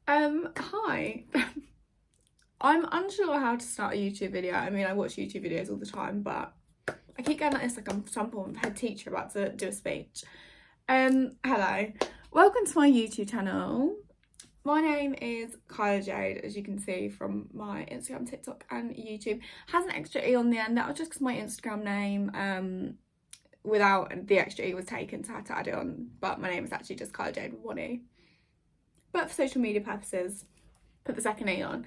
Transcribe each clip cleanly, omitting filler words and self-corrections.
Hi. I'm unsure how to start a YouTube video. I mean, I watch YouTube videos all the time, but I keep going like this, like I'm some form of head teacher about to do a speech. Hello. Welcome to my YouTube channel. My name is Kyla Jade, as you can see from my Instagram, TikTok, and YouTube. Has an extra E on the end. That was just because my Instagram name, without the extra E was taken, so I had to add it on. But my name is actually just Kyla Jade with one E. But for social media purposes, put the second E on.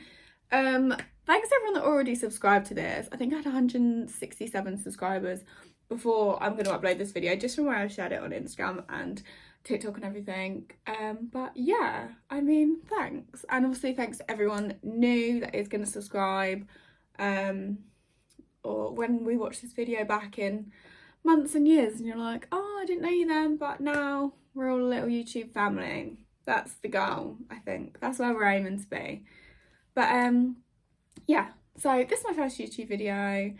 Thanks to everyone that already subscribed to this. I think I had 167 subscribers before I'm going to upload this video, just from where I shared it on Instagram and TikTok and everything. But yeah, I mean, thanks. And obviously thanks to everyone new that is going to subscribe, or when we watch this video back in months and years and you're like, oh, I didn't know you then, but now we're all a little YouTube family. That's the goal, I think. That's where we're aiming to be. But yeah, so this is my first YouTube video.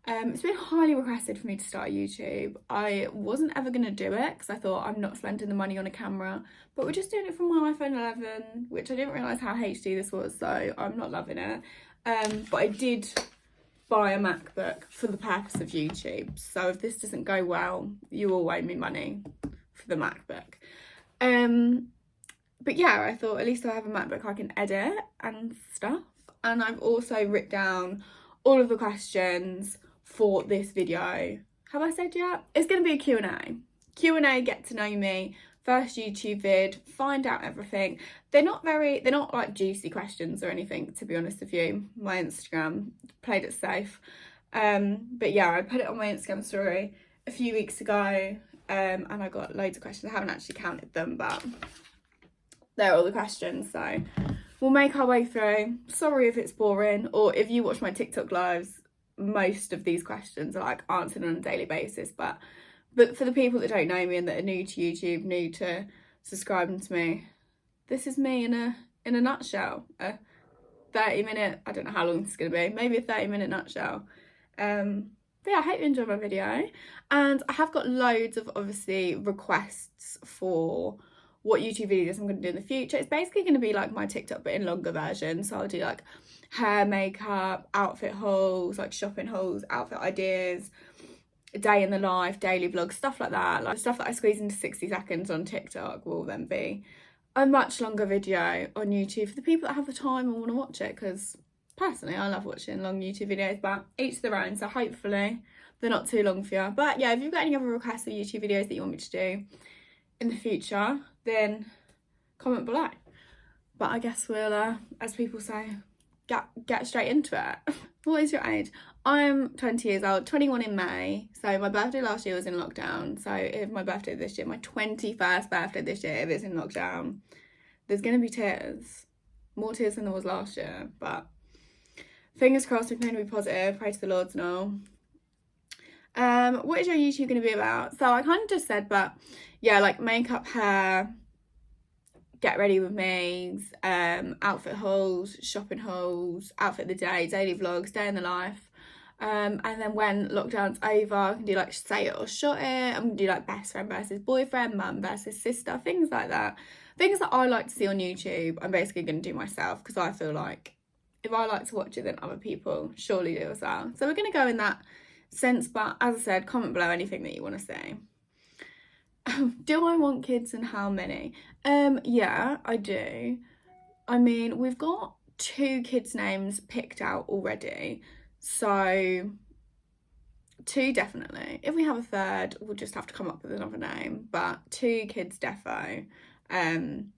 It's been highly requested for me to start YouTube. I wasn't ever going to do it because I thought I'm not spending the money on a camera, but we're just doing it from my iPhone 11, which I didn't realise how HD this was, so I'm not loving it. But I did buy a MacBook for the purpose of YouTube, so if this doesn't go well, you will owe me money for the MacBook. But yeah, I thought at least I have a MacBook I can edit and stuff. And I've also written down all of the questions for this video. Have I said yet? It's going to be a Q&A. Q&A, get to know me, first YouTube vid, find out everything. They're not like juicy questions or anything, to be honest with you. My Instagram played it safe. But yeah, I put it on my Instagram story a few weeks ago, and I got loads of questions. I haven't actually counted them, but they're all the questions, so we'll make our way through. Sorry if it's boring, or if you watch my TikTok lives, most of these questions are like answered on a daily basis, but for the people that don't know me and that are new to YouTube, new to subscribing to me, this is me in a nutshell. A 30-minute, I don't know how long this is going to be, maybe a 30-minute nutshell. But yeah, I hope you enjoy my video, and I have got loads of obviously requests for what YouTube videos I'm going to do in the future. It's basically going to be like my TikTok but in longer version. So I'll do like hair, makeup, outfit hauls, like shopping hauls, outfit ideas, day in the life, daily vlogs, stuff like that. Like stuff that I squeeze into 60 seconds on TikTok will then be a much longer video on YouTube for the people that have the time and want to watch it, because personally I love watching long YouTube videos, but each to their own, so hopefully they're not too long for you. But yeah, if you've got any other requests for YouTube videos that you want me to do in the future, then comment below. But I guess we'll, as people say, get straight into it. What is your age? I'm 20 years old, 21 in May. So my birthday last year was in lockdown. So if my birthday this year, my 21st birthday this year, if it's in lockdown, there's going to be tears. More tears than there was last year. But fingers crossed, we're going to be positive. Pray to the Lord and all. What is your YouTube going to be about? So I kind of just said, but yeah, like makeup, hair, get ready with me, outfit hauls, shopping hauls, outfit of the day, daily vlogs, day in the life. And then when lockdown's over, I can do like say it or shot it. I'm going to do like best friend versus boyfriend, mum versus sister, things like that. Things that I like to see on YouTube, I'm basically going to do myself, because I feel like if I like to watch it, then other people surely do as well. So we're going to go in that sense, but as I said, comment below anything that you want to see. Do I want kids, and how many? Yeah, I do. I mean, we've got 2 kids' names picked out already, so 2 definitely. If we have a third, we'll just have to come up with another name, but 2 kids defo. And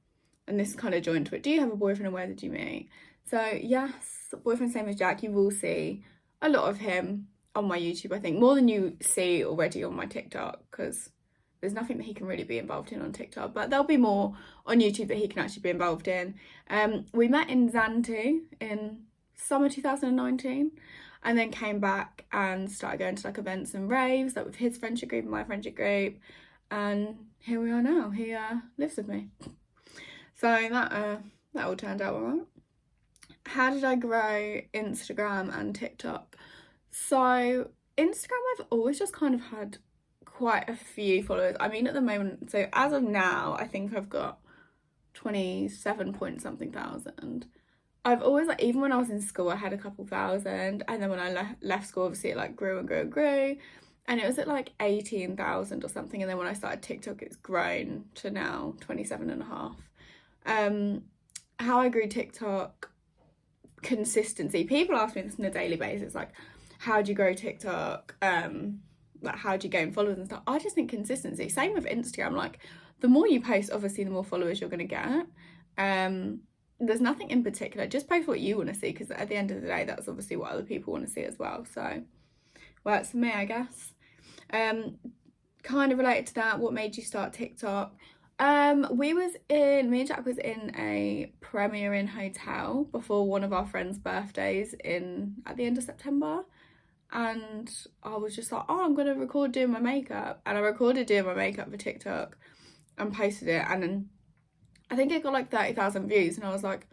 this kind of joined to it. Do you have a boyfriend, and where did you meet? So yes, boyfriend same as Jack. You will see a lot of him on my YouTube, I think, more than you see already on my TikTok, because there's nothing that he can really be involved in on TikTok, but there'll be more on YouTube that he can actually be involved in. We met in Zante in summer 2019, and then came back and started going to like events and raves, like with his friendship group and my friendship group, and here we are now. He lives with me. So that all turned out alright. How did I grow Instagram and TikTok? So Instagram, I've always just kind of had quite a few followers. I mean, at the moment, so as of now, I think I've got 27 point something thousand. I've always, like, even when I was in school, I had a couple thousand, and then when I left school, obviously it like grew and grew and grew, and it was at like 18,000 or something, and then when I started TikTok, it's grown to now 27 and a half. How I grew TikTok: consistency. People ask me this on a daily basis, like, how do you grow TikTok? Like, how do you gain followers and stuff? I just think consistency. Same with Instagram. Like, the more you post, obviously, the more followers you're going to get. There's nothing in particular. Just post what you want to see, because at the end of the day, that's obviously what other people want to see as well. So, works for me, I guess. Kind of related to that, what made you start TikTok? Me and Jack was in a Premier Inn hotel before one of our friends' birthdays at the end of September. And I was just like, oh, I'm going to record doing my makeup. And I recorded doing my makeup for TikTok and posted it. And then I think it got like 30,000 views. And I was like,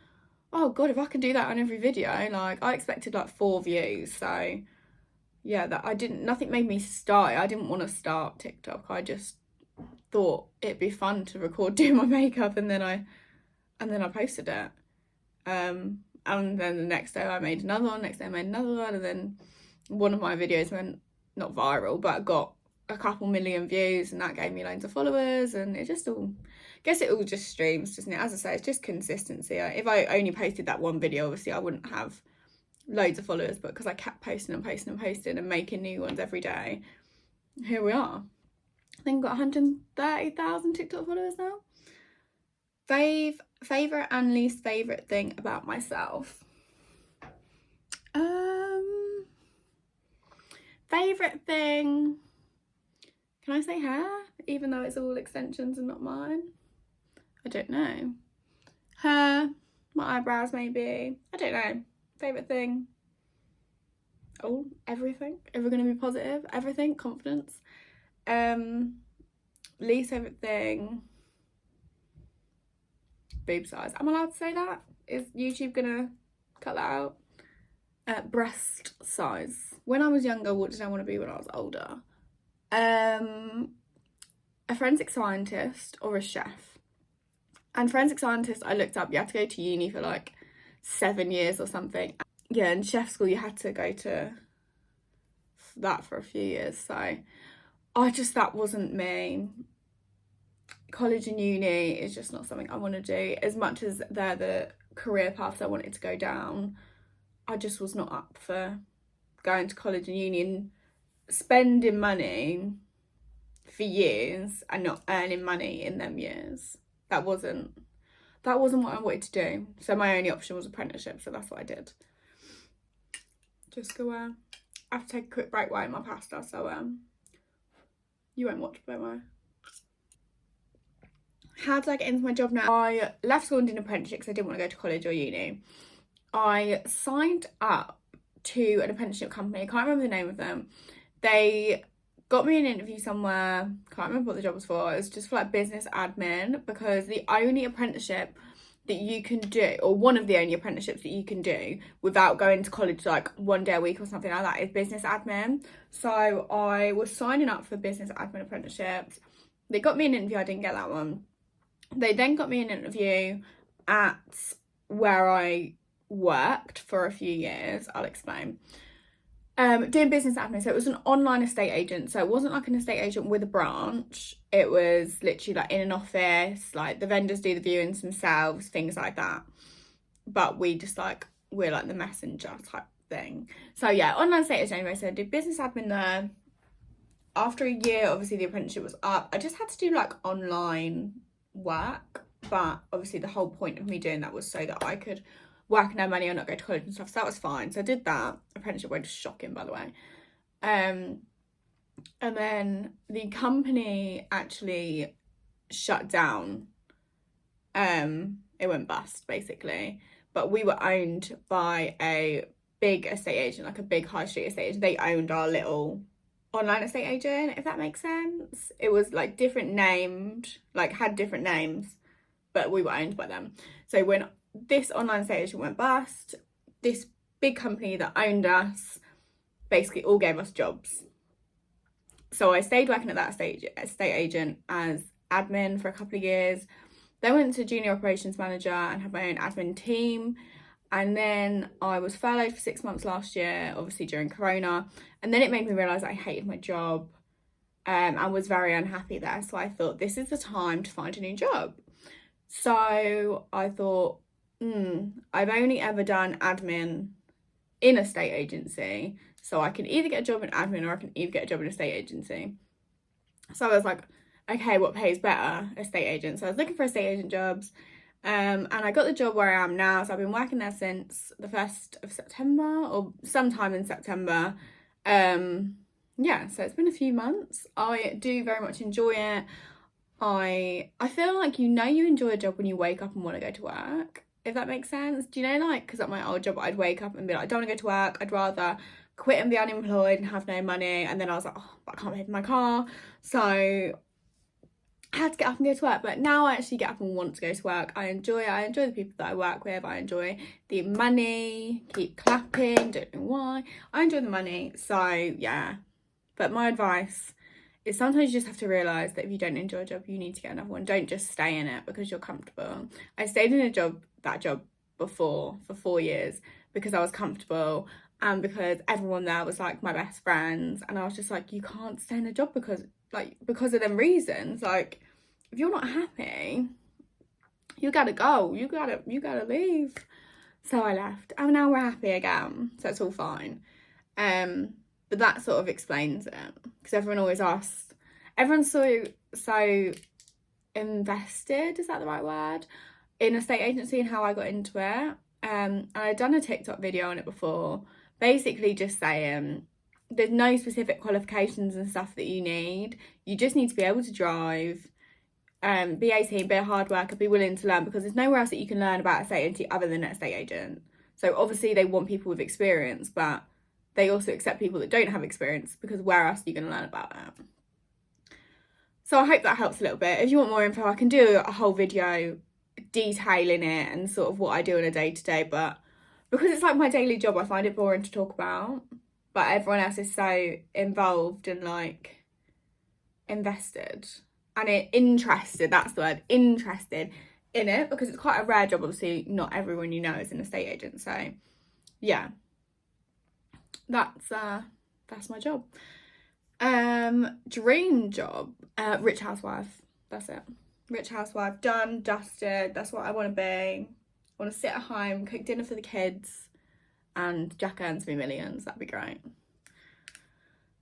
oh God, if I can do that on every video. Like, I expected like 4 views. So yeah, nothing made me start it. I didn't want to start TikTok. I just thought it'd be fun to record doing my makeup, and then I posted it. And then the next day I made another one, next day I made another one, and then one of my videos went, not viral, but got a couple million views, and that gave me loads of followers, and it all just streams, doesn't it? As I say, it's just consistency. If I only posted that one video, obviously I wouldn't have loads of followers, but because I kept posting and making new ones every day, here we are. I think I've got 130,000 TikTok followers now. Favourite and least favourite thing about myself. Favourite thing, can I say hair? Even though it's all extensions and not mine. I don't know. Hair, my eyebrows maybe. I don't know. Favourite thing. Oh, everything. If we're going to be positive, everything. Confidence. Least favourite thing. Boob size. Am I allowed to say that? Is YouTube gonna cut that out? Breast size. When I was younger, what did I want to be when I was older? A forensic scientist or a chef. And forensic scientist, I looked up, you had to go to uni for like 7 years or something. Yeah, in chef school, you had to go to that for a few years. So that wasn't me. College and uni is just not something I want to do. As much as they're the career paths I wanted to go down, I just was not up for going to college and uni and spending money for years and not earning money in them years. That wasn't what I wanted to do. So my only option was apprenticeship, so that's what I did. Just go I have to take a quick break while I eat my pasta, so you won't watch, don't worry. How did I get into my job now? I left school and did an apprenticeship because I didn't want to go to college or uni. I signed up to an apprenticeship company. I can't remember the name of them. They got me an interview somewhere. Can't remember what the job was for. It was just for like business admin, because the only apprenticeship that you can do, or one of the only apprenticeships that you can do without going to college like 1 day a week or something like that, is business admin. So I was signing up for business admin apprenticeships. They got me an interview. I didn't get that one. They then got me an interview at where I worked for a few years. I'll explain. Doing business admin. So it was an online estate agent. So it wasn't like an estate agent with a branch. It was literally like in an office, like the vendors do the viewings themselves, things like that. But we're like the messenger type thing. So yeah, online estate agent anyway. So I did business admin there. After a year, obviously the apprenticeship was up. I just had to do like online work, but obviously the whole point of me doing that was so that I could work and earn money or not go to college and stuff, so that was fine. So I did that. Apprenticeship went shocking, by the way. And then the company actually shut down. It went bust basically, but we were owned by a big estate agent, like a big high street estate agent. They owned our little online estate agent, if that makes sense. It was like different named, like had different names, but we were owned by them. So when this online estate agent went bust, this big company that owned us basically all gave us jobs. So I stayed working at that estate agent as admin for a couple of years. Then went to junior operations manager and had my own admin team. And then I was furloughed for 6 months last year, obviously during Corona. And then it made me realise I hated my job and was very unhappy there. So I thought, this is the time to find a new job. So I thought, I've only ever done admin in a state agency. So I can either get a job in admin or I can either get a job in a state agency. So I was like, okay, what pays better? Estate agent. So I was looking for estate agent jobs. And I got the job where I am now. So I've been working there since the 1st of September or sometime in September. Yeah, so it's been a few months. I do very much enjoy it. I feel like you enjoy a job when you wake up and want to go to work, if that makes sense. Do you know, like, because at my old job I'd wake up and be like, I don't want to go to work, I'd rather quit and be unemployed and have no money. And then I was like, oh, but I can't pay for my car, so I had to get up and go to work. But now I actually get up and want to go to work. I enjoy it. I enjoy the people that I work with. I enjoy the money. Keep clapping, don't know why. I enjoy the money. So yeah, but my advice is sometimes you just have to realise that if you don't enjoy a job, you need to get another one. Don't just stay in it because you're comfortable. I stayed in that job before for 4 years because I was comfortable and because everyone there was like my best friends. And I was just like, you can't stay in a job because of them reasons. Like, if you're not happy, you gotta go. You gotta leave. So I left. And now we're happy again. So it's all fine. But that sort of explains it. Because everyone always asks, everyone's so invested, is that the right word, in a estate agency and how I got into it. And I'd done a TikTok video on it before, basically just saying there's no specific qualifications and stuff that you need. You just need to be able to drive, be 18, be a hard worker, be willing to learn, because there's nowhere else that you can learn about estate agency other than an estate agent. So obviously they want people with experience, but they also accept people that don't have experience, because where else are you going to learn about it? So I hope that helps a little bit. If you want more info, I can do a whole video detailing it and sort of what I do on a day-to-day, but because it's like my daily job, I find it boring to talk about. But everyone else is so involved and like invested and interested, that's the word, interested in it, because it's quite a rare job. Obviously not everyone you know is an estate agent, so yeah, that's my job. Dream job, rich housewife. That's it. Rich housewife, done, dusted. That's what I want to be. I want to sit at home, cook dinner for the kids, and Jack earns me millions. That'd be great.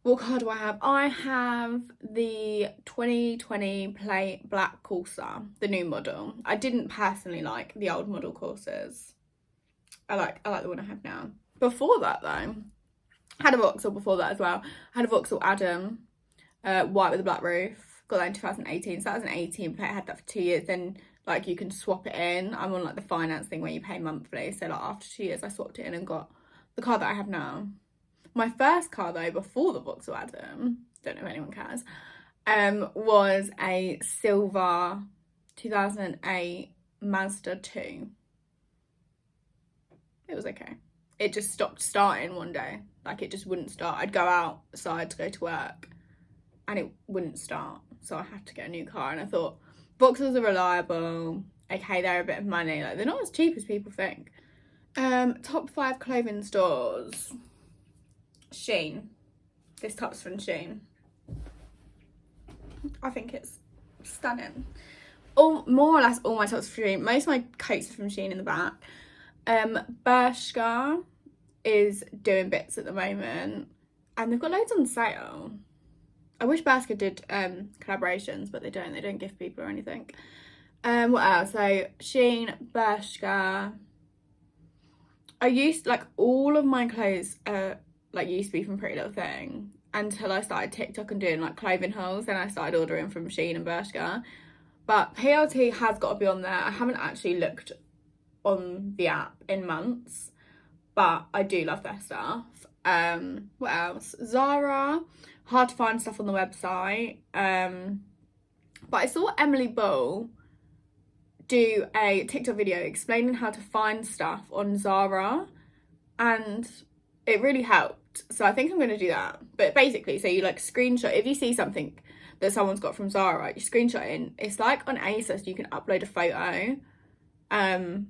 What car do I have? I have the 2020 plate black Corsa, the new model. I didn't personally like the old model Corsas. I like the one I have now. Before that though, I had a Vauxhall before that as well. I had a Vauxhall Adam, white with a black roof. Got that in 2018. So that was an 18 plate. I had that for 2 years. Then like you can swap it in. I'm on like the finance thing where you pay monthly. So like after 2 years I swapped it in and got the car that I have now. My first car though, before the Vauxhall Adam, don't know if anyone cares, was a silver 2008 Mazda 2. It was okay. It just stopped starting one day. Like it just wouldn't start. I'd go outside to go to work and it wouldn't start. So I had to get a new car, and I thought Vauxhalls are reliable. Okay, they're a bit of money. Like they're not as cheap as people think. Top 5 clothing stores. Shein. This top's from Shein. I think it's stunning. More or less all my tops are from Shein. Most of my coats are from Shein in the back. Bershka is doing bits at the moment, and they've got loads on sale. I wish Bershka did collaborations, but they don't give people or anything. What else? So Shein, Bershka. I used, like, all of my clothes like used to be from Pretty Little Thing until I started TikTok and doing like clothing hauls. Then I started ordering from Shein and Bershka. But PLT has got to be on there. I haven't actually looked on the app in months, but I do love their stuff. What else? Zara. Hard to find stuff on the website. But I saw Emily Bull do a TikTok video explaining how to find stuff on Zara, and it really helped. So I think I'm going to do that. But basically, so you like screenshot, if you see something that someone's got from Zara, you screenshot it in. It's like on ASOS, you can upload a photo, and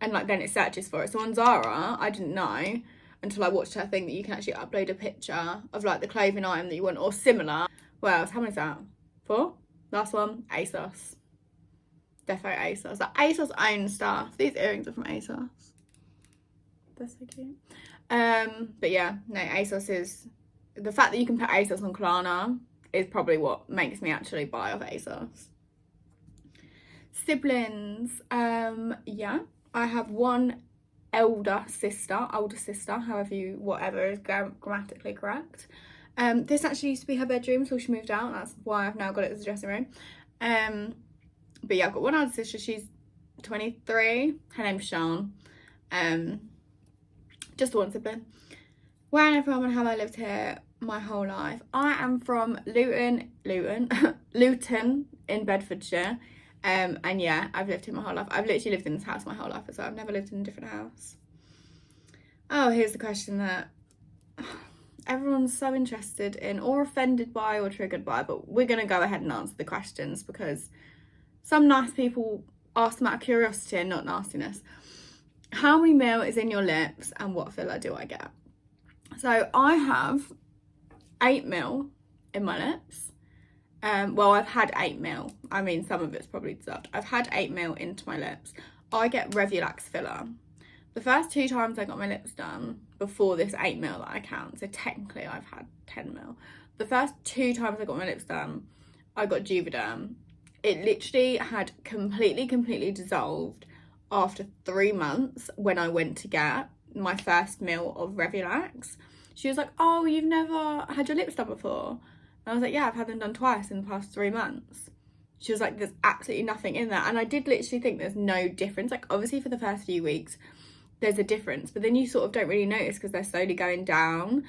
like then it searches for it. So on Zara, I didn't know until I watched her thing that you can actually upload a picture of like the clothing item that you want or similar. Well, how many is that? 4? Last one, ASOS. Defo ASOS. Like ASOS own stuff. These earrings are from ASOS. They're so cute. But yeah, no, ASOS is, the fact that you can put ASOS on Klarna is probably what makes me actually buy off ASOS. Siblings. Yeah, I have one older sister, whatever is grammatically correct. This actually used to be her bedroom, so she moved out. That's why I've now got it as a dressing room. But yeah, I've got one older sister. She's 23. Her name's Sean. Just one sibling. Where am I from and have I lived here my whole life? I am from Luton in Bedfordshire. And yeah, I've lived here my whole life. I've literally lived in this house my whole life as well. I've never lived in a different house. Oh, here's the question that everyone's so interested in or offended by or triggered by, but we're going to go ahead and answer the questions because some nice people ask them out of curiosity and not nastiness. How many mil is in your lips and what filler do I get? So I have 8 mil in my lips. Well, I've had 8 mil. I mean, some of it's probably deserved. I've had 8 mil into my lips. I get Revulax filler. The first 2 times I got my lips done before this 8 mil that I count, so technically I've had 10 mil. The first 2 times I got my lips done, I got Juvederm. It literally had completely dissolved after 3 months when I went to get my first mil of Revulax. She was like, oh, you've never had your lips done before? And I was like, yeah, I've had them done twice in the past 3 months. She was like, there's absolutely nothing in there. And I did literally think there's no difference. Like, obviously for the first few weeks, there's a difference. But then you sort of don't really notice because they're slowly going down.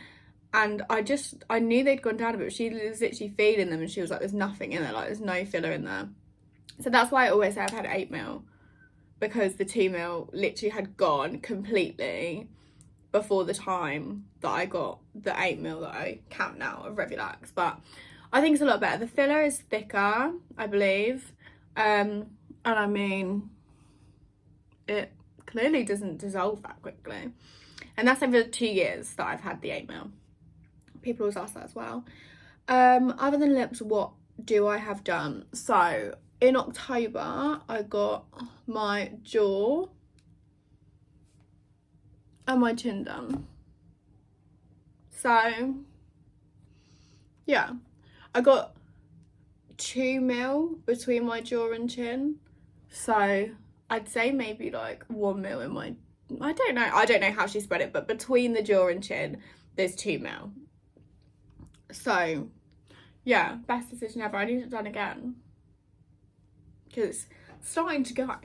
And I knew they'd gone down a bit. But she was literally feeling them and she was like, there's nothing in there. Like, there's no filler in there. So that's why I always say I've had 8 mil. Because the 2 mil literally had gone completely before the time that I got the 8 mil that I count now of Revulax. But I think it's a lot better. The filler is thicker, I believe. And I mean, it clearly doesn't dissolve that quickly. And that's over 2 years that I've had the 8 mil. People always ask that as well. Other than lips, what do I have done? So in October, I got my jaw and my chin done. So yeah, I got 2 mil between my jaw and chin. So I'd say maybe like 1 mil in my, I don't know how she spread it, but between the jaw and chin, there's 2 mil. So yeah, best decision ever. I need it done again because it's starting to go,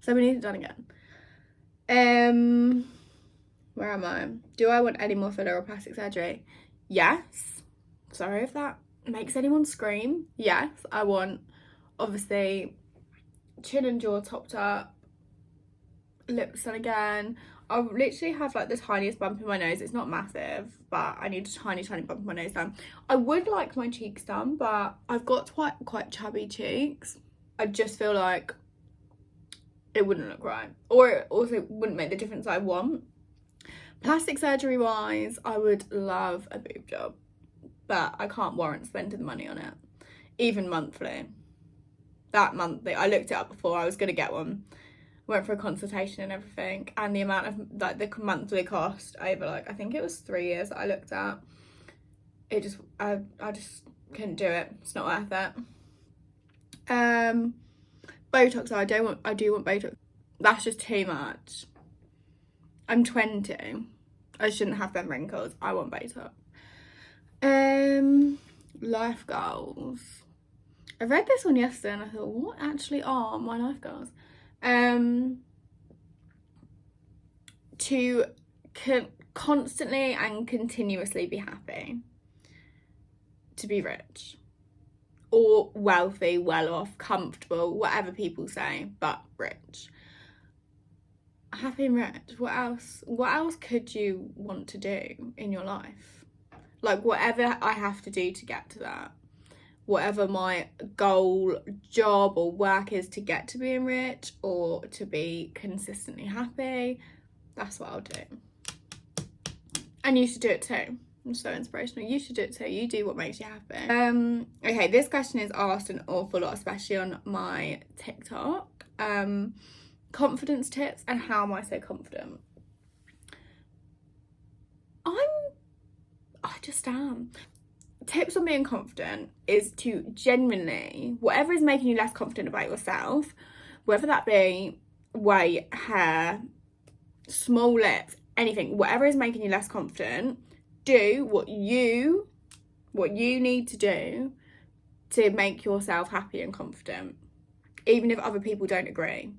so we need it done again. Where am I? Do I want any more filler or plastic surgery? Yes. Sorry if that makes anyone scream. Yes, I want, obviously, chin and jaw topped up, lips done again. I literally have like the tiniest bump in my nose. It's not massive, but I need a tiny bump in my nose done. I would like my cheeks done, but I've got quite chubby cheeks. I just feel like it wouldn't look right, or it also wouldn't make the difference I want. Plastic surgery wise, I would love a boob job, but I can't warrant spending the money on it, even monthly. That monthly, I looked it up before I was gonna get one, went for a consultation and everything, and the amount of like the monthly cost over like, I think it was 3 years that I looked at, it just, I just couldn't do it. It's not worth it. Botox, I do want Botox. That's just too much. I'm 20. I shouldn't have them wrinkles. I want Botox. Life goals. I read this one yesterday and I thought, what actually are my life goals? To constantly and continuously be happy. To be rich. Or wealthy, well off, comfortable, whatever people say, but rich. Happy and rich. What else could you want to do in your life? Like, whatever I have to do to get to that, whatever my goal, job or work is to get to being rich or to be consistently happy, that's what I'll do. And you should do it too. I'm so inspirational. You should do it too. You do what makes you happy. Okay, this question is asked an awful lot, especially on my TikTok. Confidence tips and how am I so confident? I just am. Tips on being confident is to genuinely, whatever is making you less confident about yourself, whether that be weight, hair, small lips, anything, whatever is making you less confident, do what you need to do to make yourself happy and confident, even if other people don't agree.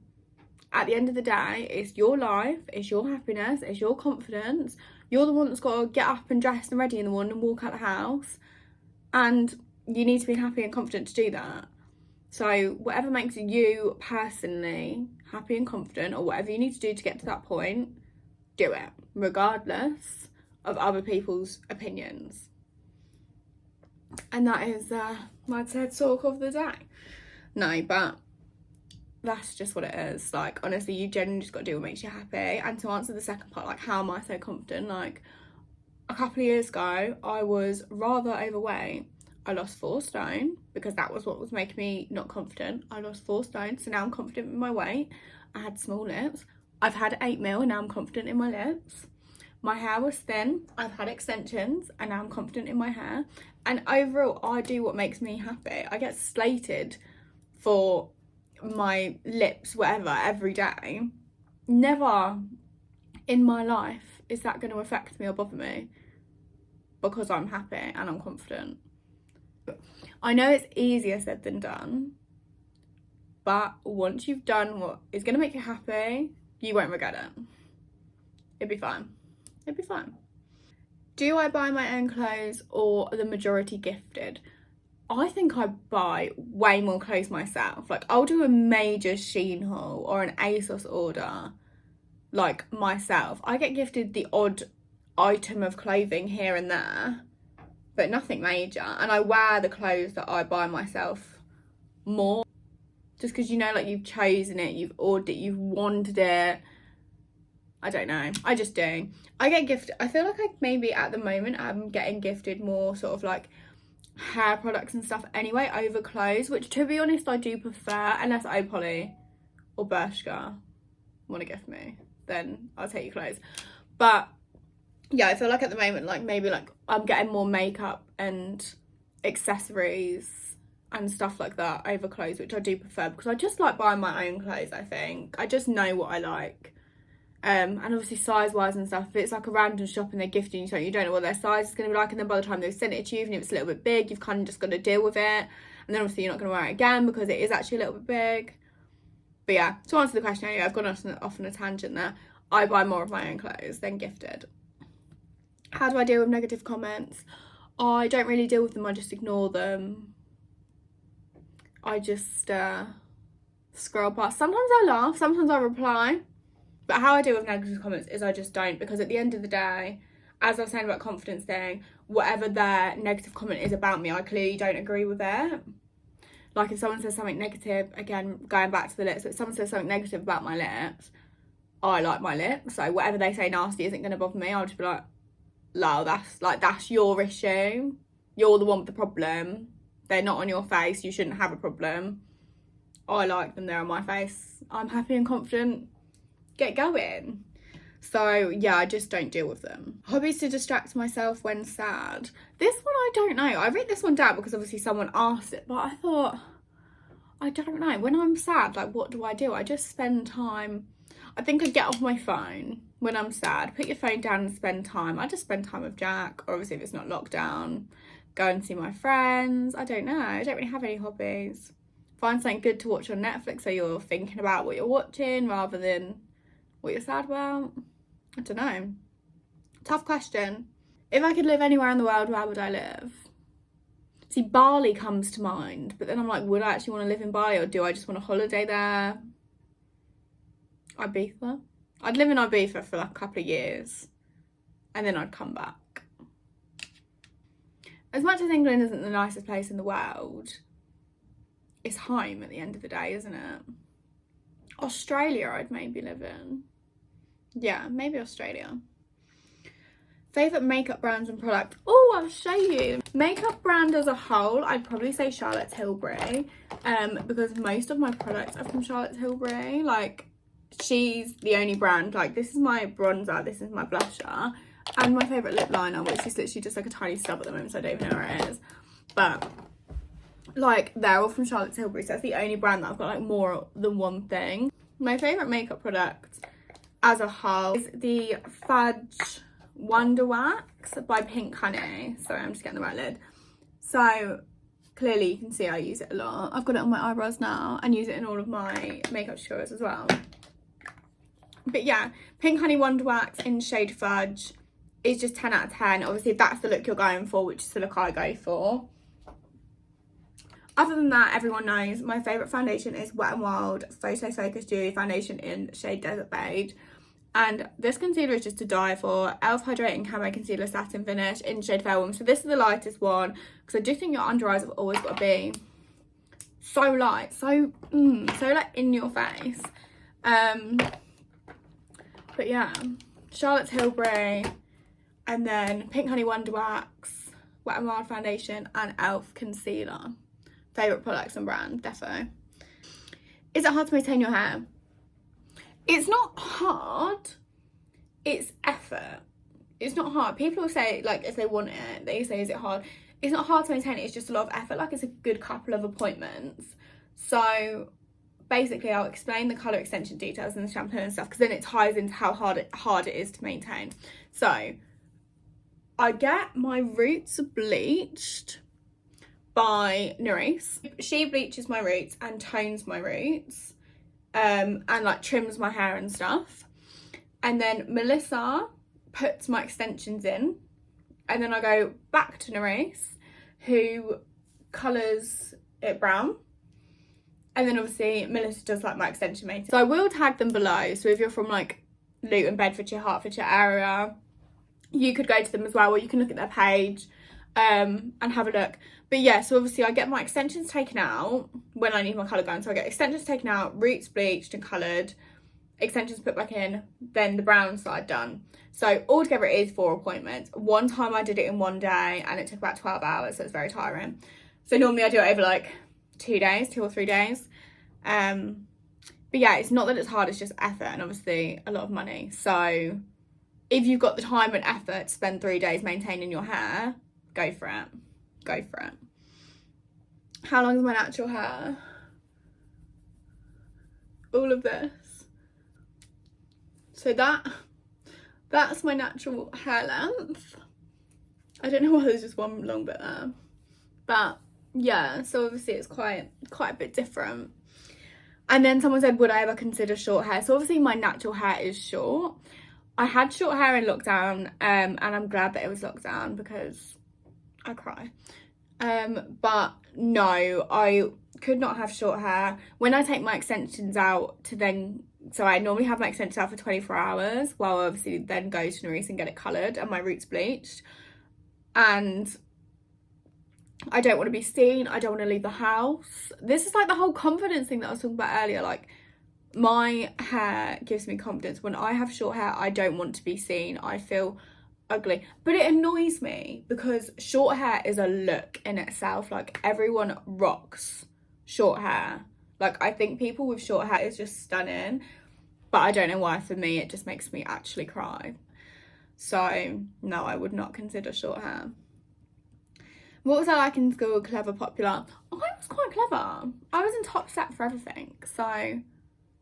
At the end of the day, it's your life, it's your happiness, it's your confidence. You're the one that's got to get up and dress and ready in the morning and walk out the house. And you need to be happy and confident to do that. So whatever makes you personally happy and confident, or whatever you need to do to get to that point, do it, regardless of other people's opinions. And that is my TED Talk of the day. No, but that's just what it is. Like, honestly, you genuinely just got to do what makes you happy. And to answer the second part, like, how am I so confident? Like, a couple of years ago, I was rather overweight. I lost 4 stone because that was what was making me not confident. I lost 4 stone, so now I'm confident with my weight. I had small lips. I've had 8 mil and now I'm confident in my lips. My hair was thin. I've had extensions and now I'm confident in my hair. And overall, I do what makes me happy. I get slated for my lips, whatever, every day. Never in my life is that going to affect me or bother me, because I'm happy and I'm confident. I know it's easier said than done, but once you've done what is going to make you happy, you won't regret it. It'll be fine. It'll be fine. Do I buy my own clothes or the majority gifted? I think I buy way more clothes myself. Like, I'll do a major Shein haul or an ASOS order, like, myself. I get gifted the odd item of clothing here and there, but nothing major. And I wear the clothes that I buy myself more, just because, you know, like, you've chosen it, you've ordered it, you've wanted it. I don't know. I just do. I get gifted. I feel like maybe at the moment I'm getting gifted more sort of like hair products and stuff anyway over clothes, which, to be honest, I do prefer, unless Opolly or Bershka want to gift me, then I'll take your clothes. But yeah, I feel like at the moment, like, maybe like I'm getting more makeup and accessories and stuff like that over clothes, which I do prefer, because I just like buying my own clothes. I think I just know what I like. And obviously size wise and stuff, if it's like a random shop and they're gifting you something, you don't know what their size is going to be like, and then by the time they've sent it to you, even if it's a little bit big, you've kind of just got to deal with it, and then obviously you're not going to wear it again because it is actually a little bit big. But yeah, to answer the question, anyway, I've gone off on a tangent there. I buy more of my own clothes than gifted. How do I deal with negative comments? I don't really deal with them, I just ignore them. I just scroll past. Sometimes I laugh, sometimes I reply. But how I deal with negative comments is I just don't, because at the end of the day, as I was saying about confidence thing, whatever their negative comment is about me, I clearly don't agree with it. Like, if someone says something negative, again, going back to the lips, if someone says something negative about my lips, I like my lips, so whatever they say nasty isn't going to bother me. I'll just be like, lol, that's your issue. You're the one with the problem. They're not on your face. You shouldn't have a problem. I like them, they're on my face. I'm happy and confident. Get going. So yeah, I just don't deal with them. Hobbies to distract myself when sad. This one I don't know. I wrote this one down because obviously someone asked it, but I thought, I don't know. When I'm sad, like, what do? I just spend time. I think I get off my phone when I'm sad. Put your phone down and spend time. I just spend time with Jack, or obviously if it's not lockdown, go and see my friends. I don't know. I don't really have any hobbies. Find something good to watch on Netflix so you're thinking about what you're watching rather than what you're sad about. I don't know. Tough question. If I could live anywhere in the world, where would I live? See, Bali comes to mind, but then I'm like, would I actually want to live in Bali, or do I just want a holiday there? Ibiza. I'd live in Ibiza for like a couple of years and then I'd come back. as much as England isn't the nicest place in the world, it's home at the end of the day, isn't it? Australia I'd maybe live in. Yeah, maybe Australia. Favourite makeup brands and products. Oh, I'll show you. Makeup brand as a whole, I'd probably say Charlotte Tilbury. Because most of my products are from Charlotte Tilbury. Like, she's the only brand. Like, this is my bronzer, this is my blusher, and my favourite lip liner, which is literally just like a tiny stub at the moment, so I don't even know where it is. But, like, they're all from Charlotte Tilbury, so that's the only brand that I've got, like, more than one thing. My favourite makeup product as a whole is the Fudge Wonder Wax by Pink Honey. Sorry, I'm just getting the right lid. So clearly you can see I use it a lot. I've got it on my eyebrows now and use it in all of my makeup tutorials as well. But yeah, Pink Honey Wonder Wax in shade Fudge is just 10 out of 10. Obviously, if that's the look you're going for, which is the look I go for. Other than that, everyone knows my favourite foundation is Wet n Wild Photo Focus Dewy Foundation in shade Desert Beige. And this concealer is just to die for. e.l.f. Hydrating Camo Concealer Satin Finish in shade Fair Woman. So this is the lightest one, because I do think your under eyes have always got to be so light, so like in your face. But yeah, Charlotte Tilbury, and then Pink Honey Wonder Wax, Wet n Wild Foundation, and e.l.f. Concealer. Favourite products and brand, defo. Is it hard to maintain your hair? It's not hard, it's effort. It's not hard. People will say, like, if they want it, they say, is it hard? It's not hard to maintain it, it's just a lot of effort. Like, it's a good couple of appointments. So basically, I'll explain the colour extension details and the shampoo and stuff, because then it ties into how hard it is to maintain. So I get my roots bleached by Nerisse. She bleaches my roots and tones my roots. And like trims my hair and stuff, and then Melissa puts my extensions in, and then I go back to Nerisse, who colours it brown, and then obviously Melissa does like my extension maintenance. So I will tag them below, so if you're from like Luton, Bedfordshire, Hertfordshire area, you could go to them as well, or you can look at their page and have a look. But yeah, so obviously I get my extensions taken out when I need my colour going. So I get extensions taken out, roots bleached and coloured, extensions put back in, then the brown side done. So altogether it is 4 appointments. One time I did it in one day and it took about 12 hours, so it's very tiring. So normally I do it over like 2 days, 2 or 3 days. But yeah, it's not that it's hard, it's just effort and obviously a lot of money. So if you've got the time and effort to spend 3 days maintaining your hair, go for it. Go for it. How long is my natural hair? All of this. So that's my natural hair length. I don't know why there's just one long bit there. But yeah, so obviously it's quite a bit different. And then someone said, would I ever consider short hair? So obviously my natural hair is short. I had short hair in lockdown, and I'm glad that it was lockdown because I cry. But no, I could not have short hair. When I take my extensions out to then, so I normally have my extensions out for 24 hours, while I obviously then go to Nerisse and get it coloured and my roots bleached. And I don't want to be seen, I don't want to leave the house. This is like the whole confidence thing that I was talking about earlier. Like, my hair gives me confidence. When I have short hair, I don't want to be seen. I feel ugly, but it annoys me because short hair is a look in itself. Like, everyone rocks short hair. Like, I think people with short hair is just stunning, but I don't know why. For me, it just makes me actually cry. So no, I would not consider short hair. What was I like in school? Clever, popular? I was quite clever. I was in top set for everything, so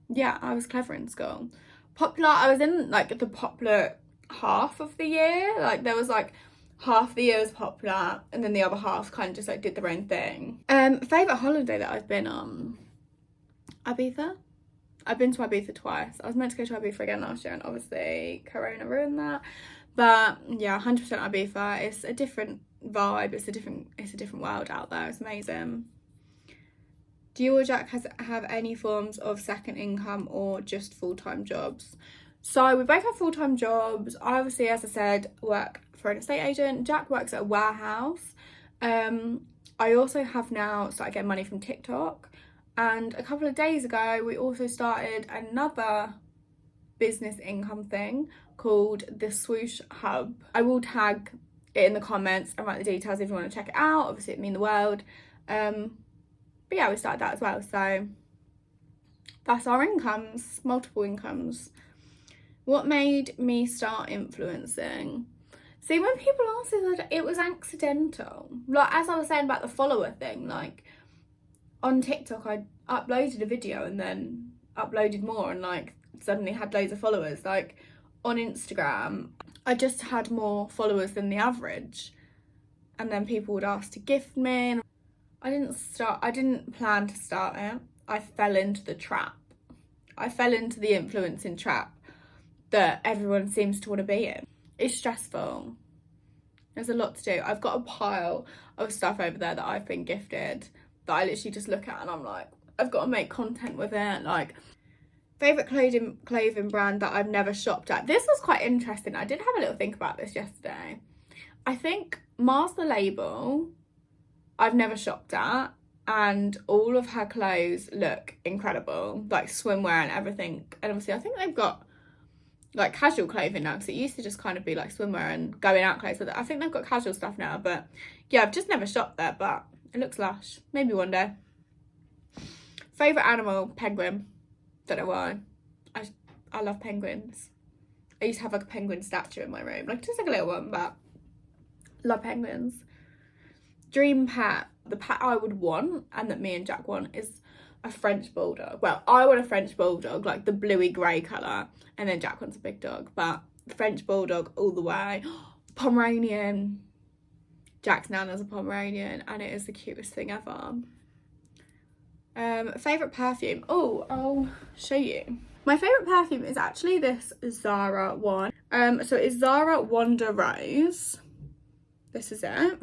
yeah, I was clever in school. Popular, I was in like the popular half of the year. Like, there was like half the year was popular and then the other half kind of just like did their own thing. Favourite holiday that I've been on? Ibiza. I've been to Ibiza twice. I was meant to go to Ibiza again last year and obviously Corona ruined that. But yeah, 100% Ibiza. It's a different vibe. It's a different world out there. It's amazing. Do you or Jack have any forms of second income or just full-time jobs? So we both have full-time jobs. I obviously, as I said, work for an estate agent. Jack works at a warehouse. I also have now started getting money from TikTok, and a couple of days ago we also started another business income thing called the Swoosh Hub. I will tag it in the comments and write the details if you want to check it out. Obviously it'd mean the world. But yeah, we started that as well, so that's our incomes, multiple incomes. What made me start influencing? See, when people ask this, it was accidental. Like, as I was saying about the follower thing, like, on TikTok, I uploaded a video and then uploaded more and, like, suddenly had loads of followers. Like, on Instagram, I just had more followers than the average. And then people would ask to gift me. And I didn't plan to start it. I fell into the trap. I fell into the influencing trap that everyone seems to want to be in. It's stressful. There's a lot to do. I've got a pile of stuff over there that I've been gifted that I literally just look at and I'm like, I've got to make content with it. Like, favourite clothing brand that I've never shopped at. This was quite interesting. I did have a little think about this yesterday. I think Mars the Label, I've never shopped at, and all of her clothes look incredible, like swimwear and everything. And obviously I think they've got like casual clothing now, because it used to just kind of be like swimwear and going out clothes, but I think they've got casual stuff now. But yeah, I've just never shopped there, but it looks lush. Maybe one day. Favourite animal, penguin. Don't know why. I love penguins. I used to have like a penguin statue in my room, like just like a little one, but love penguins. Dream pet, the pet I would want and that me and Jack want is a French bulldog. Well, I want a French bulldog, like the bluey grey colour, and then Jack wants a big dog, but French bulldog all the way. Pomeranian. Jack's nana's a Pomeranian and it is the cutest thing ever. Favourite perfume. Oh, I'll show you. My favourite perfume is actually this Zara one. So it's Zara Wonder Rose. This is it.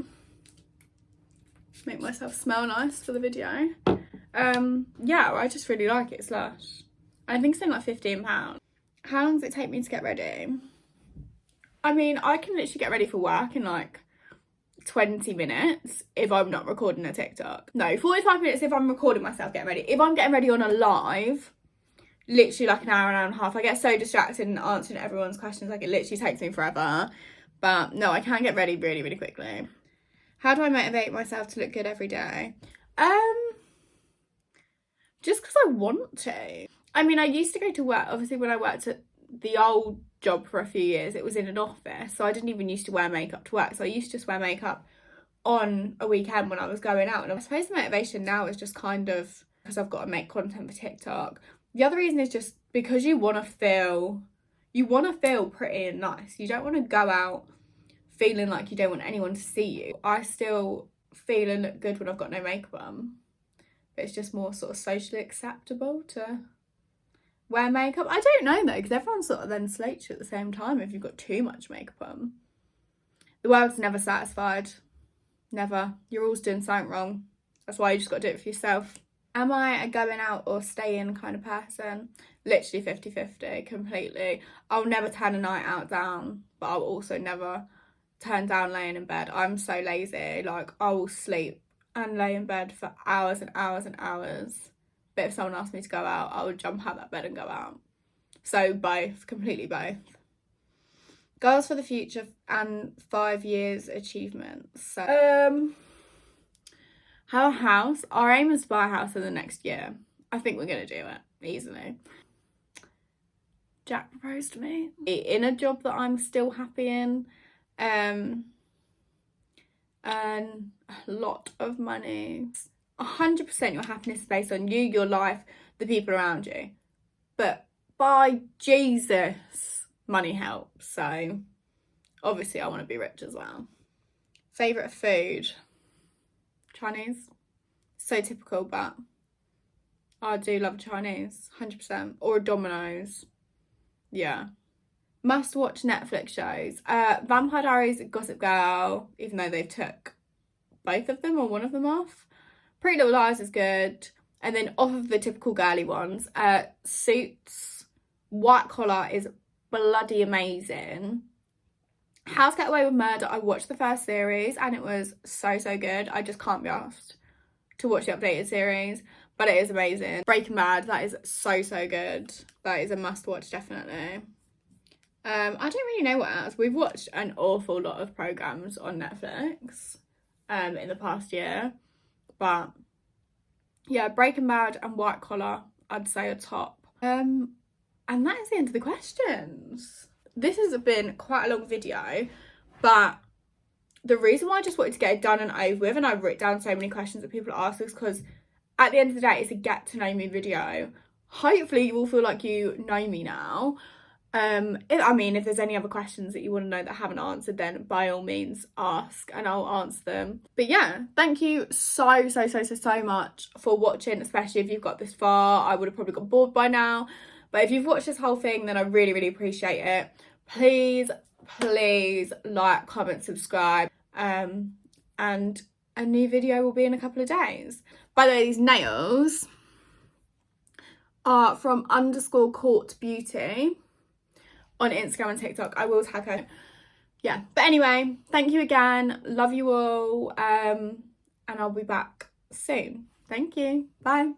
Make myself smell nice for the video. Yeah, I just really like it. It's lush. I think it's only like £15. How long does it take me to get ready? I mean, I can literally get ready for work in like 20 minutes if I'm not recording a TikTok. No, 45 minutes if I'm recording myself getting ready. If I'm getting ready on a live, literally like an hour and a half. I get so distracted in answering everyone's questions, like it literally takes me forever. But no, I can get ready really, really quickly. How do I motivate myself to look good every day? Just because I want to. I mean, I used to go to work, obviously when I worked at the old job for a few years, it was in an office, so I didn't even used to wear makeup to work. So I used to just wear makeup on a weekend when I was going out. And I suppose the motivation now is just kind of because I've got to make content for TikTok. The other reason is just because you want to feel pretty and nice. You don't want to go out feeling like you don't want anyone to see you. I still feel and look good when I've got no makeup on, but it's just more sort of socially acceptable to wear makeup. I don't know though, because everyone sort of then slates you at the same time if you've got too much makeup on. The world's never satisfied. Never. You're always doing something wrong. That's why you just got to do it for yourself. Am I a going out or stay in kind of person? Literally 50-50, completely. I'll never turn a night out down, but I'll also never turn down laying in bed. I'm so lazy. Like, I will sleep and lay in bed for hours and hours and hours. But if someone asked me to go out, I would jump out that bed and go out. So both, completely both. Goals for the future and 5 years achievements. So, have a house. Our aim is to buy a house in the next year. I think we're going to do it easily. Jack proposed to me in a job that I'm still happy in. Earn a lot of money. 100% your happiness is based on you, your life, the people around you. But by Jesus, money helps. So obviously I want to be rich as well. Favourite food? Chinese. So typical, but I do love Chinese, 100%. Or a Domino's. Yeah. Must watch Netflix shows. Vampire Diaries, Gossip Girl, even though they've took both of them or one of them off. Pretty Little Liars is good. And then off of the typical girly ones, Suits, White Collar is bloody amazing. How to Get Away with Murder, I watched the first series and it was so good. I just can't be asked to watch the updated series, but it is amazing. Breaking Bad, that is so good. That is a must watch, definitely. I don't really know what else. We've watched an awful lot of programs on Netflix in the past year, but yeah, Breaking Bad and White Collar, I'd say are top. And that is the end of the questions. This has been quite a long video, but the reason why I just wanted to get it done and over with, and I've written down so many questions that people ask, is because at the end of the day, it's a get to know me video. Hopefully you all feel like you know me now. If there's any other questions that you want to know that I haven't answered, then by all means ask and I'll answer them. But yeah, thank you so much for watching, especially if you've got this far. I would have probably got bored by now, but if you've watched this whole thing, then I really appreciate it. Please like, comment, subscribe, and a new video will be in a couple of days. By the way, these nails are from _Court Beauty on Instagram and TikTok. I will tag her. Yeah, but anyway, thank you again. Love you all. And I'll be back soon. Thank you. Bye.